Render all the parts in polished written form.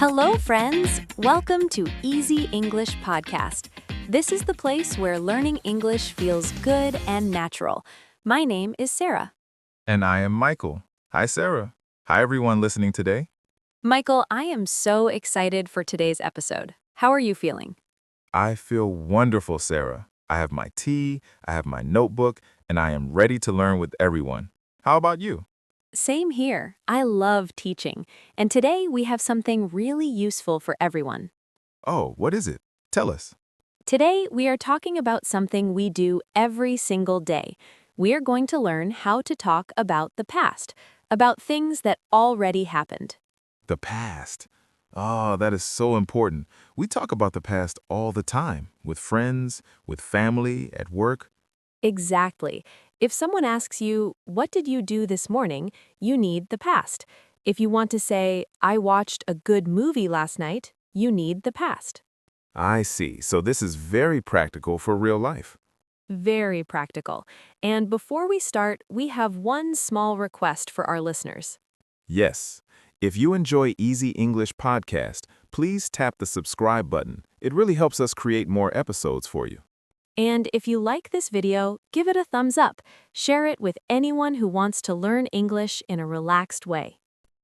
Hello, friends! Welcome to Easy English Podcast. This is the place where learning English feels good and natural. My name is Sarah. And I am Michael. Hi, Sarah. Hi, everyone listening today. Michael, I am so excited for today's episode. How are you feeling? I feel wonderful, Sarah. I have my tea, I have my notebook, and I am ready to learn with everyone. How about you? Same here. I love teaching, and today we have something really useful for everyone. Oh, what is it? Tell us. Today, we are talking about something we do every single day. We are going to learn how to talk about the past, about things that already happened. The past. Oh, that is so important. We talk about the past all the time, with friends, with family, at work. Exactly. If someone asks you, "What did you do this morning?" you need the past. If you want to say, "I watched a good movie last night," you need the past. I see. So this is very practical for real life. Very practical. And before we start, we have one small request for our listeners. Yes. If you enjoy Easy English Podcast, please tap the subscribe button. It really helps us create more episodes for you. And if you like this video, give it a thumbs up. Share it with anyone who wants to learn English in a relaxed way.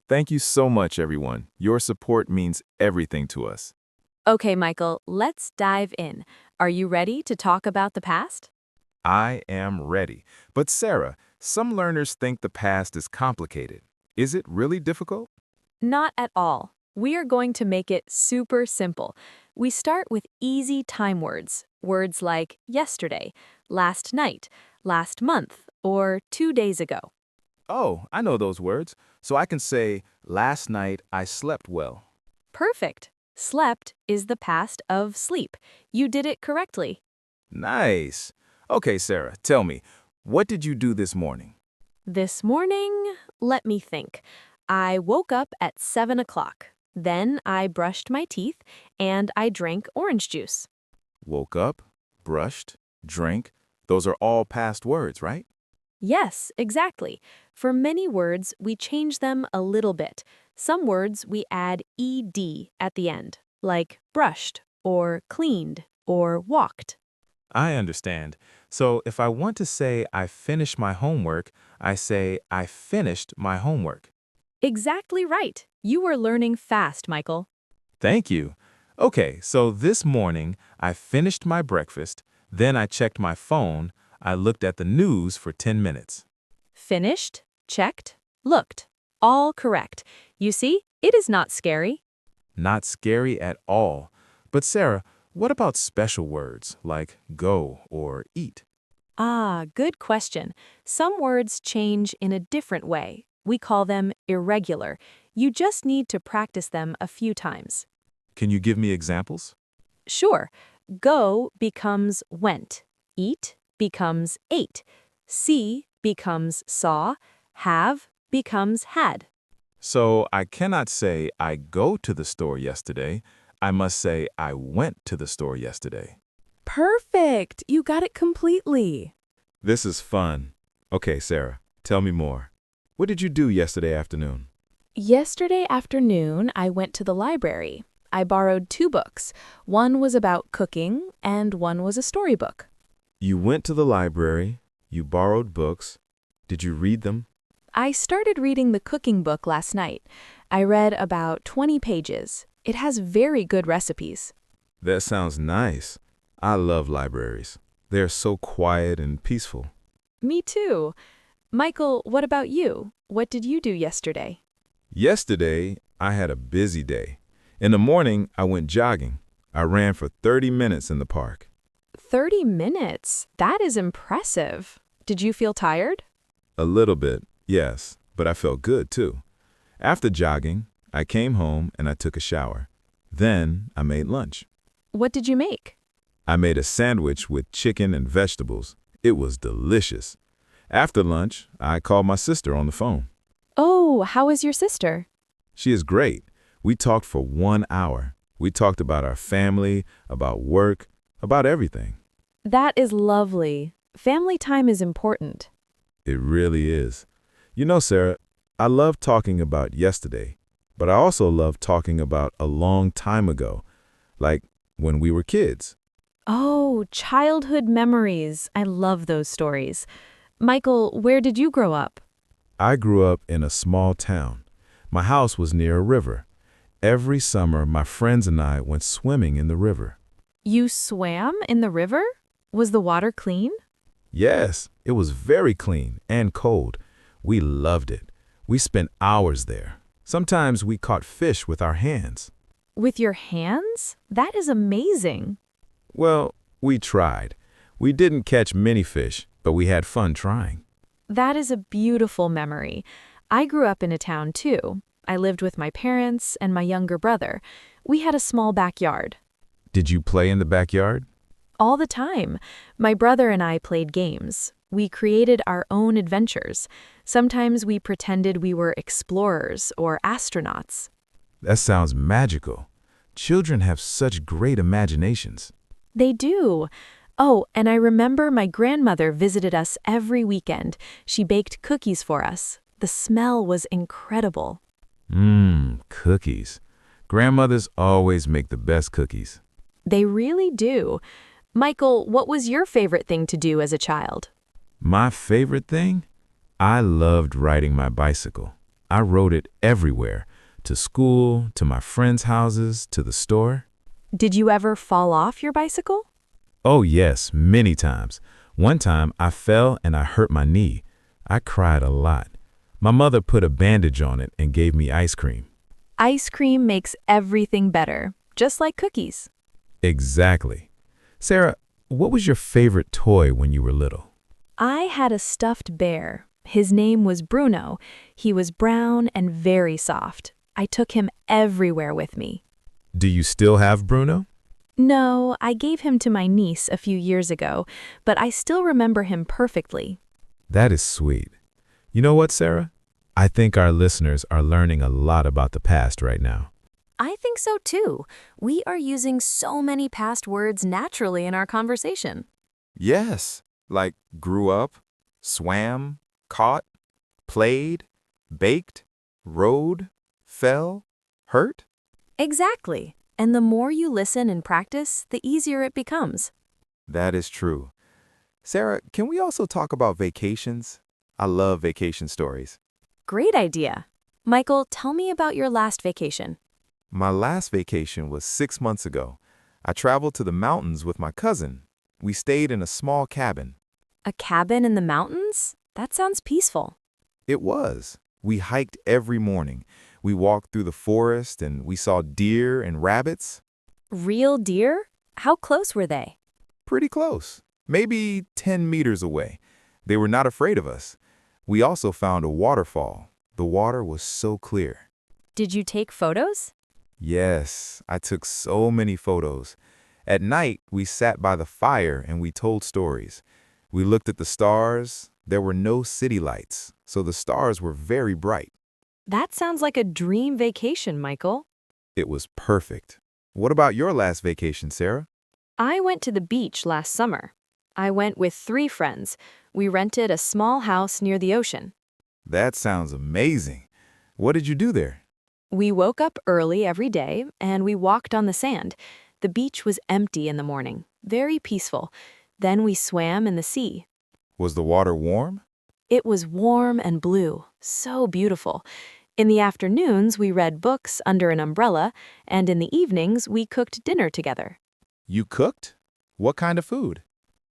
Thank you so much, everyone. Your support means everything to us. Okay, Michael, let's dive in. Are you ready to talk about the past? I am ready. But Sarah, some learners think the past is complicated. Is it really difficult? Not at all. We are going to make it super simple. We start with easy time words, words like yesterday, last night, last month, or 2 days ago. Oh, I know those words. So I can say, last night I slept well. Perfect. Slept is the past of sleep. You did it correctly. Nice. Okay, Sarah, tell me, what did you do this morning? This morning, let me think. I woke up at 7 o'clock. Then I brushed my teeth and I drank orange juice. Woke up, brushed, drank. Those are all past words, right? Yes, exactly. For many words, we change them a little bit. Some words we add ed at the end, like brushed, or cleaned, or walked. I understand. So if I want to say I finished my homework, I say I finished my homework. Exactly right. You are learning fast, Michael. Thank you. Okay, so this morning I finished my breakfast, then I checked my phone, I looked at the news for 10 minutes. Finished, checked, looked. All correct. You see, it is not scary. Not scary at all. But Sarah, what about special words like go or eat? Ah, good question. Some words change in a different way. We call them irregular. You just need to practice them a few times. Can you give me examples? Sure, go becomes went, eat becomes ate, see becomes saw, have becomes had. So I cannot say I go to the store yesterday. I must say I went to the store yesterday. Perfect! You got it completely. This is fun. Okay, Sarah, tell me more. What did you do yesterday afternoon? Yesterday afternoon, I went to the library. I borrowed 2 books. One was about cooking, and one was a storybook. You went to the library, you borrowed books. Did you read them? I started reading the cooking book last night. I read about 20 pages. It has very good recipes. That sounds nice. I love libraries. They're so quiet and peaceful. Me too. Michael, what about you? What did you do yesterday? Yesterday, I had a busy day. In the morning, I went jogging. I ran for 30 minutes in the park. 30 minutes? That is impressive. Did you feel tired? A little bit, yes, but I felt good too. After jogging, I came home and I took a shower. Then I made lunch. What did you make? I made a sandwich with chicken and vegetables. It was delicious. After lunch, I called my sister on the phone. Oh, how is your sister? She is great. We talked for 1 hour. We talked about our family, about work, about everything. That is lovely. Family time is important. It really is. You know, Sarah, I love talking about yesterday, but I also love talking about a long time ago, like when we were kids. Oh, childhood memories. I love those stories. Michael, where did you grow up? I grew up in a small town. My house was near a river. Every summer, my friends and I went swimming in the river. You swam in the river? Was the water clean? Yes, it was very clean and cold. We loved it. We spent hours there. Sometimes we caught fish with our hands. With your hands? That is amazing. Well, we tried. We didn't catch many fish, but we had fun trying. That is a beautiful memory. I grew up in a town too. I lived with my parents and my younger brother. We had a small backyard. Did you play in the backyard? All the time. My brother and I played games. We created our own adventures. Sometimes we pretended we were explorers or astronauts. That sounds magical. Children have such great imaginations. They do. Oh, and I remember my grandmother visited us every weekend. She baked cookies for us. The smell was incredible. Cookies. Grandmothers always make the best cookies. They really do. Michael, what was your favorite thing to do as a child? My favorite thing? I loved riding my bicycle. I rode it everywhere, to school, to my friends' houses, to the store. Did you ever fall off your bicycle? Oh yes, many times. One time I fell and I hurt my knee. I cried a lot. My mother put a bandage on it and gave me ice cream. Ice cream makes everything better, just like cookies. Exactly. Sarah, what was your favorite toy when you were little? I had a stuffed bear. His name was Bruno. He was brown and very soft. I took him everywhere with me. Do you still have Bruno? No, I gave him to my niece a few years ago, but I still remember him perfectly. That is sweet. You know what, Sarah? I think our listeners are learning a lot about the past right now. I think so too. We are using so many past words naturally in our conversation. Yes, like grew up, swam, caught, played, baked, rode, fell, hurt. Exactly. And the more you listen and practice, the easier it becomes. That is true. Sarah, can we also talk about vacations? I love vacation stories. Great idea. Michael, tell me about your last vacation. My last vacation was 6 months ago. I traveled to the mountains with my cousin. We stayed in a small cabin. A cabin in the mountains? That sounds peaceful. It was. We hiked every morning. We walked through the forest and we saw deer and rabbits. Real deer? How close were they? Pretty close, maybe 10 meters away. They were not afraid of us. We also found a waterfall. The water was so clear. Did you take photos? Yes, I took so many photos. At night, we sat by the fire and we told stories. We looked at the stars. There were no city lights, so the stars were very bright. That sounds like a dream vacation, Michael. It was perfect. What about your last vacation, Sarah? I went to the beach last summer. I went with 3 friends. We rented a small house near the ocean. That sounds amazing. What did you do there? We woke up early every day and we walked on the sand. The beach was empty in the morning, very peaceful. Then we swam in the sea. Was the water warm? It was warm and blue, so beautiful. In the afternoons, we read books under an umbrella, and in the evenings, we cooked dinner together. You cooked? What kind of food?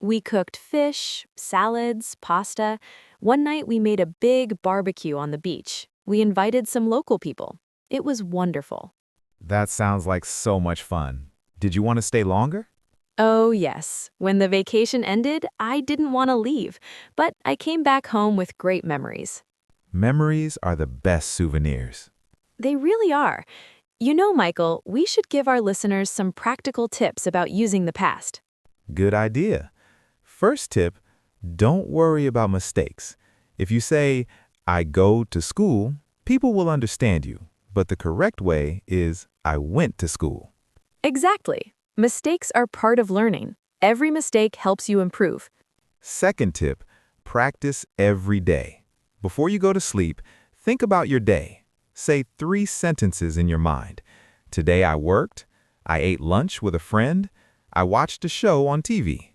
We cooked fish, salads, pasta. One night, we made a big barbecue on the beach. We invited some local people. It was wonderful. That sounds like so much fun. Did you want to stay longer? Oh, yes. When the vacation ended, I didn't want to leave, but I came back home with great memories. Memories are the best souvenirs. They really are. You know, Michael, we should give our listeners some practical tips about using the past. Good idea. First tip, don't worry about mistakes. If you say, I go to school, people will understand you. But the correct way is, I went to school. Exactly. Mistakes are part of learning. Every mistake helps you improve. Second tip, practice every day. Before you go to sleep, think about your day. Say 3 sentences in your mind. Today I worked. I ate lunch with a friend. I watched a show on TV.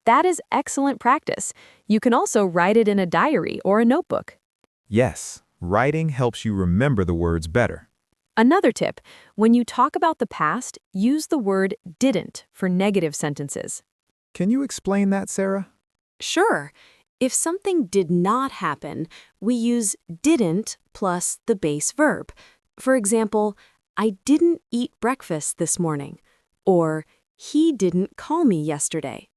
That is excellent practice. You can also write it in a diary or a notebook. Yes, writing helps you remember the words better. Another tip, when you talk about the past, use the word didn't for negative sentences. Can you explain that, Sarah? Sure. If something did not happen, we use didn't plus the base verb. For example, I didn't eat breakfast this morning, or he didn't call me yesterday.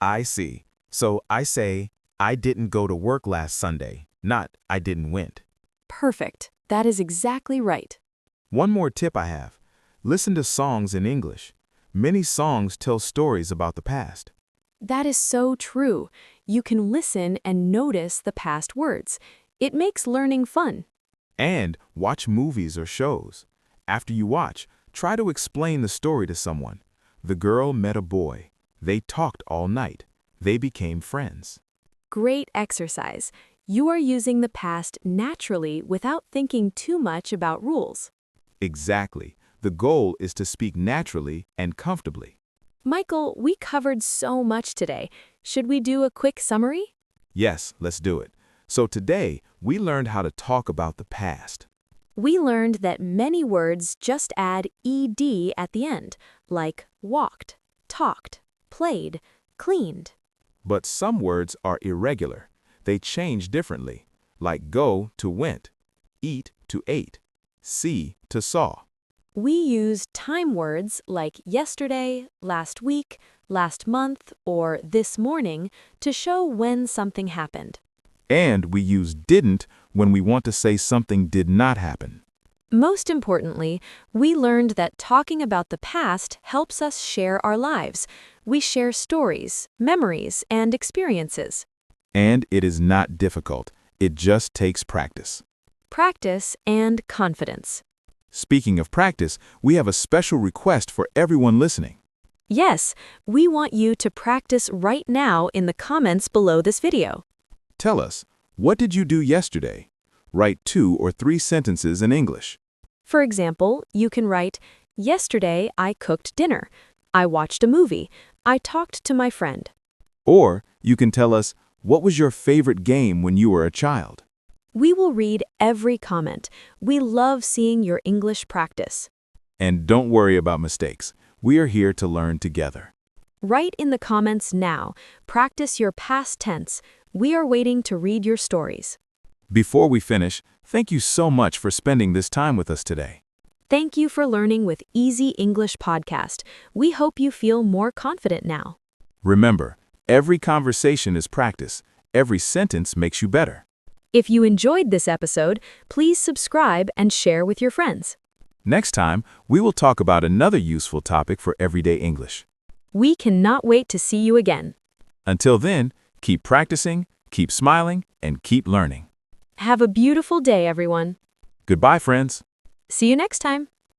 I see. So I say, I didn't go to work last Sunday, not I didn't went. Perfect. That is exactly right. One more tip I have. Listen to songs in English. Many songs tell stories about the past. That is so true. You can listen and notice the past words. It makes learning fun. And watch movies or shows. After you watch, try to explain the story to someone. The girl met a boy. They talked all night. They became friends. Great exercise. You are using the past naturally without thinking too much about rules. Exactly. The goal is to speak naturally and comfortably. Michael, we covered so much today. Should we do a quick summary? Yes, let's do it. So today, we learned how to talk about the past. We learned that many words just add ed at the end, like walked, talked, played, cleaned. But some words are irregular. They change differently, like go to went, eat to ate, see to saw. We use time words like yesterday, last week, last month, or this morning to show when something happened. And we use didn't when we want to say something did not happen. Most importantly, we learned that talking about the past helps us share our lives. We share stories, memories, and experiences. And it is not difficult. It just takes practice. Practice and confidence. Speaking of practice, we have a special request for everyone listening. Yes, we want you to practice right now in the comments below this video. Tell us, what did you do yesterday? Write 2 or 3 sentences in English. For example, you can write, yesterday I cooked dinner. I watched a movie. I talked to my friend. Or you can tell us, what was your favorite game when you were a child? We will read every comment. We love seeing your English practice. And don't worry about mistakes. We are here to learn together. Write in the comments now. Practice your past tense. We are waiting to read your stories. Before we finish, thank you so much for spending this time with us today. Thank you for learning with Easy English Podcast. We hope you feel more confident now. Remember, every conversation is practice. Every sentence makes you better. If you enjoyed this episode, please subscribe and share with your friends. Next time, we will talk about another useful topic for everyday English. We cannot wait to see you again. Until then, keep practicing, keep smiling, and keep learning. Have a beautiful day, everyone. Goodbye, friends. See you next time.